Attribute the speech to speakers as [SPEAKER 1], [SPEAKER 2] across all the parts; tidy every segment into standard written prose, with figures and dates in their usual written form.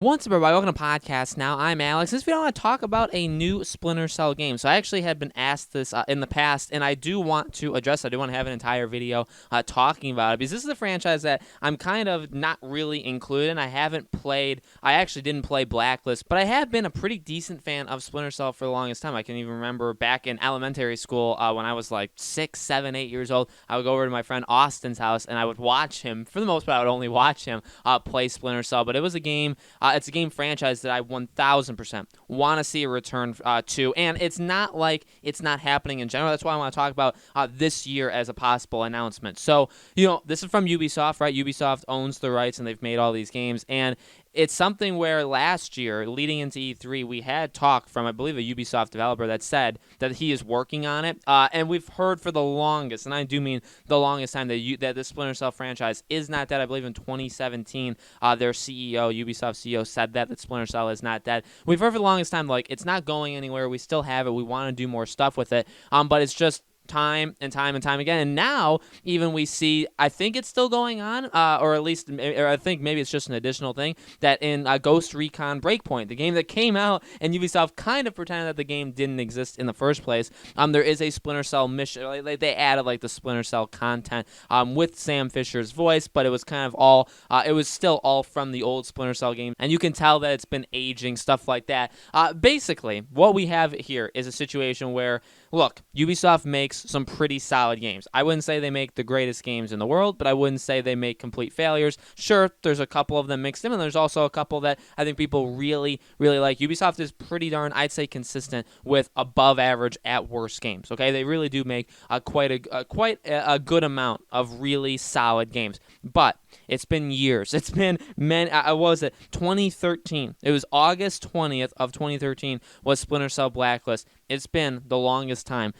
[SPEAKER 1] What's up, everybody? Welcome to podcast. Now, I'm Alex. This video, I want to talk about a new Splinter Cell game. So I actually had been asked this in the past, and I do want to address it. I do want to have an entire video talking about it, because this is a franchise that I'm kind of not really included in. I haven't played, I actually didn't play Blacklist, but I have been a pretty decent fan of Splinter Cell for the longest time. I can even remember back in elementary school when I was like 6, 7, 8 years old, I would go over to my friend Austin's house, and I would watch him. For the most part, I would only watch him play Splinter Cell, but it was a game. It's a game franchise that I 1000% want to see a return to, and it's not like it's not happening in general. That's why I want to talk about this year as a possible announcement. So, this is from Ubisoft, right? Ubisoft owns the rights, and they've made all these games, and it's something where last year, leading into E3, we had talk from, I believe, a Ubisoft developer that said that he is working on it, and we've heard for the longest, and I do mean the longest time, that the Splinter Cell franchise is not dead. I believe in 2017, their CEO, Ubisoft CEO, said that Splinter Cell is not dead. We've heard for the longest time, like, it's not going anywhere. We still have it. We want to do more stuff with it, but it's just time and time and time again. And now even we see, I think it's still going on, or at least, or I think maybe it's just an additional thing, that in Ghost Recon Breakpoint, the game that came out and Ubisoft kind of pretended that the game didn't exist in the first place, there is a Splinter Cell mission. They added like the Splinter Cell content with Sam Fisher's voice, but it was kind of all, it was still all from the old Splinter Cell game, and you can tell that it's been aging, stuff like that. Basically, what we have here is a situation where, look, Ubisoft makes some pretty solid games. I wouldn't say they make the greatest games in the world, but I wouldn't say they make complete failures. Sure, there's a couple of them mixed in, and there's also a couple that I think people really, really like. Ubisoft is pretty darn, I'd say, consistent with above average at worst games. Okay, they really do make quite a good amount of really solid games. But it's been years. It's been what was it? 2013. It was August 20th of 2013 was Splinter Cell Blacklist. It's been the longest time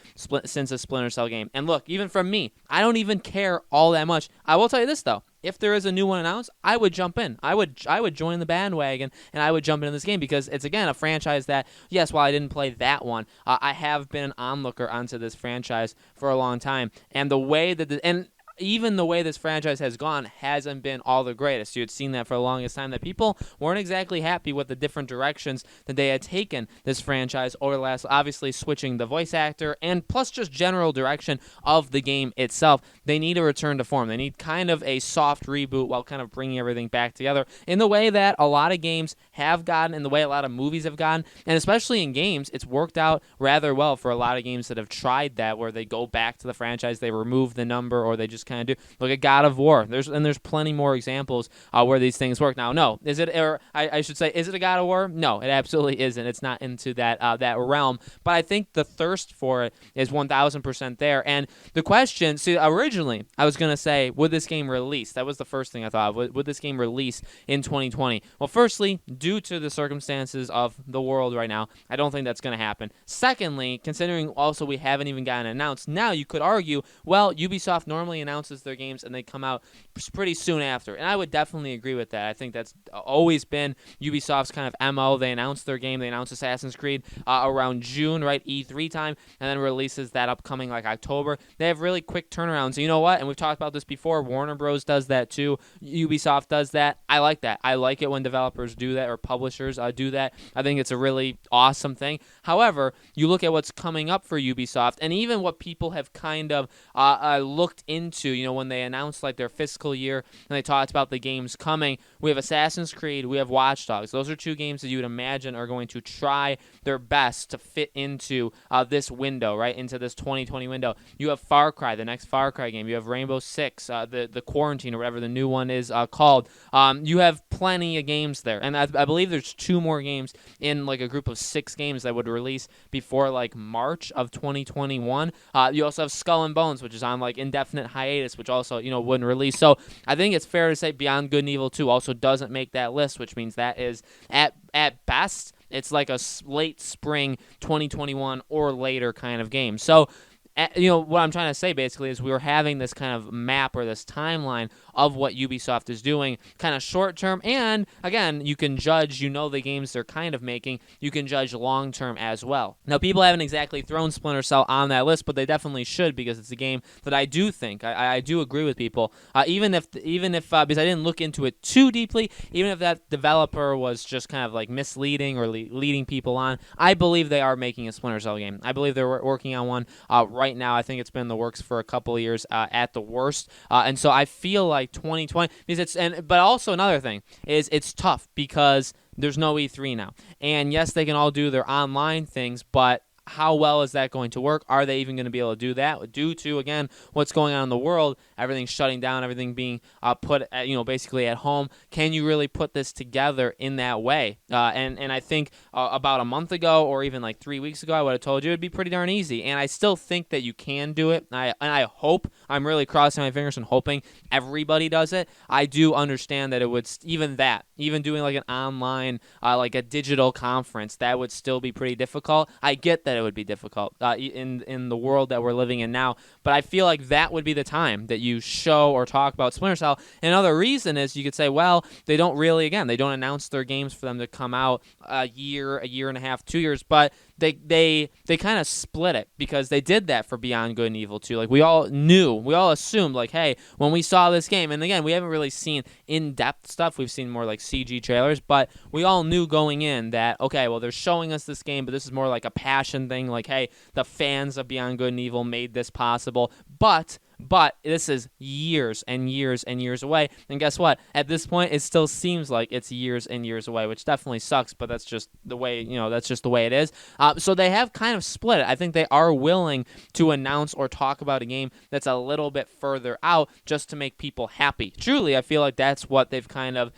[SPEAKER 1] since a Splinter Cell game. And look, even from me, I don't even care all that much. I will tell you this, though. If there is a new one announced, I would jump in. I would join the bandwagon, and I would jump into this game, because it's, again, a franchise that, yes, while I didn't play that one, I have been an onlooker onto this franchise for a long time. And the way that even the way this franchise has gone hasn't been all the greatest. You had seen that for the longest time, that people weren't exactly happy with the different directions that they had taken this franchise over the last, obviously switching the voice actor, and plus just general direction of the game itself. They need a return to form. They need kind of a soft reboot while kind of bringing everything back together in the way that a lot of games have gotten, in the way a lot of movies have gotten, and especially in games, it's worked out rather well for a lot of games that have tried that, where they go back to the franchise, they remove the number, or they just kind of do. Look at God of War. There's plenty more examples where these things work. Now, no, is it, or I should say, is it a God of War? No, it absolutely isn't. It's not into that realm. But I think the thirst for it is 1000% there. And the question, see, originally I was gonna say, would this game release? That was the first thing I thought of. Would this game release in 2020? Well, firstly, due to the circumstances of the world right now, I don't think that's gonna happen. Secondly, considering also we haven't even gotten announced, now you could argue, well, Ubisoft normally announces their games and they come out pretty soon after, and I would definitely agree with that. I think that's always been Ubisoft's kind of MO. They announce their game, they announce Assassin's Creed around June, right, E3 time, and then releases that upcoming like October. They have really quick turnarounds. And you know what? And we've talked about this before. Warner Bros. Does that too. Ubisoft does that. I like that. I like it when developers do that, or publishers do that. I think it's a really awesome thing. However, you look at what's coming up for Ubisoft, and even what people have kind of looked into, when they announced like their fiscal year and they talked about the games coming. We have Assassin's Creed, we have Watch Dogs. Those are two games that you would imagine are going to try their best to fit into this window, right, into this 2020 window. You have Far Cry, the next Far Cry game. You have Rainbow Six, the Quarantine, or whatever the new one is called. You have plenty of games there, and I believe there's 2 more games in like a group of 6 games that would release before like March of 2021. You also have Skull and Bones, which is on like indefinite hiatus, which also wouldn't release. So I think it's fair to say Beyond Good and Evil 2 also doesn't make that list, which means that is at best it's like a late spring 2021 or later kind of game. So what I'm trying to say basically is we're having this kind of map or this timeline of what Ubisoft is doing, kind of short term, and again, you can judge, the games they're kind of making, you can judge long term as well. Now, people haven't exactly thrown Splinter Cell on that list, but they definitely should, because it's a game that I do think, I do agree with people, even if because I didn't look into it too deeply, even if that developer was just kind of like misleading or leading people on, I believe they are making a Splinter Cell game. I believe they're working on one right now. I think it's been in the works for a couple of years at the worst, and so I feel like 2020, because but also another thing is it's tough because there's no E3 now, and yes, they can all do their online things, but how well is that going to work? Are they even going to be able to do that? Due to, again, what's going on in the world, everything's shutting down, everything being put, basically at home. Can you really put this together in that way? And I think about a month ago, or even like 3 weeks ago, I would have told you it'd be pretty darn easy. And I still think that you can do it. I hope, I'm really crossing my fingers and hoping everybody does it. I do understand that it would, even doing like an online, like a digital conference, that would still be pretty difficult. I get that it would be difficult in the world that we're living in now, but I feel like that would be the time that you show or talk about Splinter Cell. And another reason is you could say, well, they don't announce their games for them to come out a year and a half, 2 years, but they kind of split it, because they did that for Beyond Good and Evil 2. Like, we all assumed, like, hey, when we saw this game, and again, we haven't really seen in-depth stuff, we've seen more like CG trailers, but we all knew going in that, okay, well, they're showing us this game, but this is more like a passion thing, like, hey, the fans of Beyond Good and Evil made this possible, but this is years and years and years away. And guess what? At this point, it still seems like it's years and years away, which definitely sucks, but that's just the way, that's just the way it is. So they have kind of split it. I think they are willing to announce or talk about a game that's a little bit further out just to make people happy. Truly, I feel like that's what they've kind of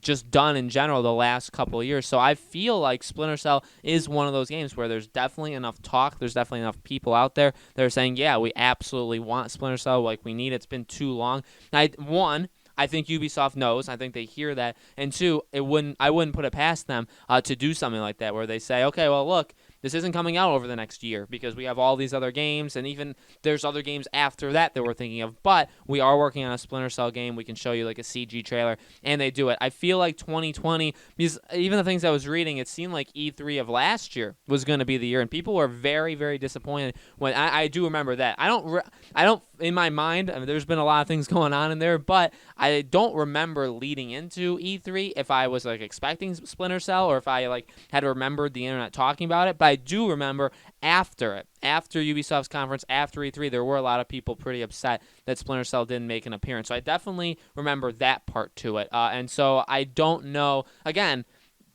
[SPEAKER 1] just done in general the last couple of years. So I feel like Splinter Cell is one of those games where there's definitely enough talk, there's definitely enough people out there that are saying, yeah, we absolutely want Splinter Cell, like, we need it. It's been too long. I think Ubisoft knows. I think they hear that. And two, I wouldn't put it past them to do something like that, where they say, okay, well, look, this isn't coming out over the next year because we have all these other games, and even there's other games after that we're thinking of, but we are working on a Splinter Cell game. We can show you like a CG trailer, and they do it. I feel like 2020, because even the things I was reading, it seemed like E3 of last year was going to be the year, and people were very, very disappointed when I do remember that. I don't in my mind, I mean, there's been a lot of things going on in there, but I don't remember leading into E3 if I was like expecting Splinter Cell, or if I like had remembered the internet talking about it. But I do remember after Ubisoft's conference, after E3, there were a lot of people pretty upset that Splinter Cell didn't make an appearance. So I definitely remember that part to it. And so I don't know, again,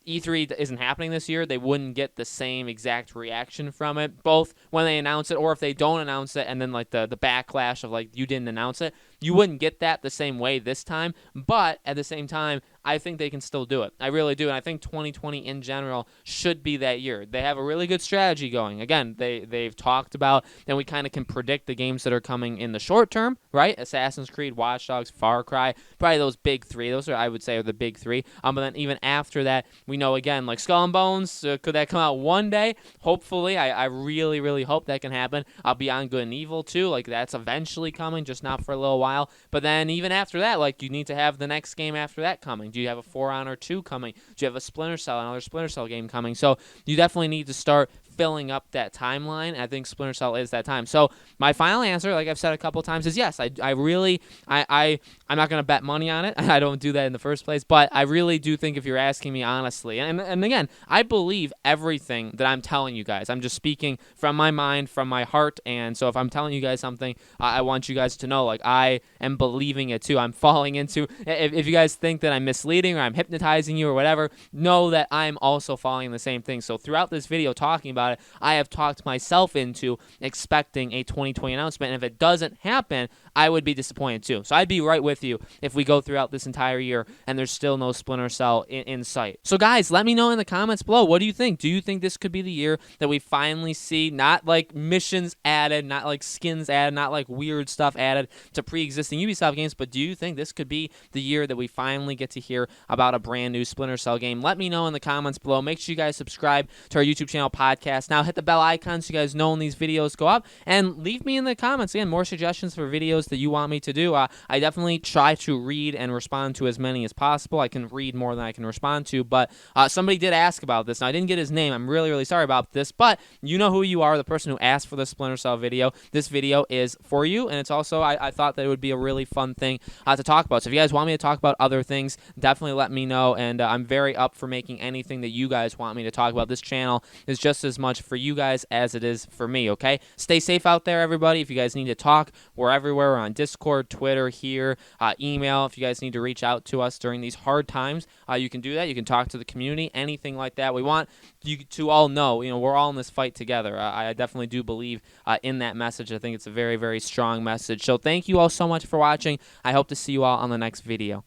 [SPEAKER 1] E3 isn't happening this year. They wouldn't get the same exact reaction from it, both when they announce it, or if they don't announce it, and then like the backlash of like, you didn't announce it. You wouldn't get that the same way this time, but at the same time, I think they can still do it. I really do, and I think 2020 in general should be that year. They have a really good strategy going. Again, they've talked about, and we kind of can predict the games that are coming in the short term, right? Assassin's Creed, Watch Dogs, Far Cry, probably those big three. Those are, I would say, are the big three. But then even after that, we know, again, like Skull and Bones, could that come out one day? Hopefully, I really, really hope that can happen. Beyond Good and Evil too, like that's eventually coming, just not for a little while. But then even after that, like you need to have the next game after that coming. Do you have a For Honor 2 coming? Do you have a Splinter Cell, another Splinter Cell game coming? So you definitely need to start filling up that timeline. I think Splinter Cell is that time. So my final answer, like I've said a couple times, is yes. I'm not going to bet money on it. I don't do that in the first place, but I really do think, if you're asking me honestly, and again, I believe everything that I'm telling you guys. I'm just speaking from my mind, from my heart, and so if I'm telling you guys something, I want you guys to know, like, I am believing it too. I'm falling into, if you guys think that I'm misleading or I'm hypnotizing you or whatever, know that I'm also falling in the same thing. So throughout this video talking about it, I have talked myself into expecting a 2020 announcement, and if it doesn't happen, I would be disappointed too. So I'd be right with you if we go throughout this entire year and there's still no Splinter Cell in sight. So guys, let me know in the comments below, what do you think? Do you think this could be the year that we finally see not like missions added, not like skins added, not like weird stuff added to pre-existing Ubisoft games, but do you think this could be the year that we finally get to hear about a brand new Splinter Cell game? Let me know in the comments below. Make sure you guys subscribe to our YouTube channel, Podcast podcast. Now hit the bell icon so you guys know when these videos go up, and leave me in the comments, again, more suggestions for videos that you want me to do. I definitely try to read and respond to as many as possible. I can read more than I can respond to, but somebody did ask about this. Now, I didn't get his name. I'm really, really sorry about this, but you know who you are, the person who asked for the Splinter Cell video. This video is for you, and it's also, I thought that it would be a really fun thing to talk about. So if you guys want me to talk about other things, definitely let me know, and I'm very up for making anything that you guys want me to talk about. This channel is just as much for you guys as it is for me, okay? Stay safe out there, everybody. If you guys need to talk, we're everywhere. We're on Discord, Twitter, here, email. If you guys need to reach out to us during these hard times, you can do that. You can talk to the community, anything like that. We want you to all know, we're all in this fight together. I definitely do believe in that message. I think it's a very, very strong message. So thank you all so much for watching. I hope to see you all on the next video.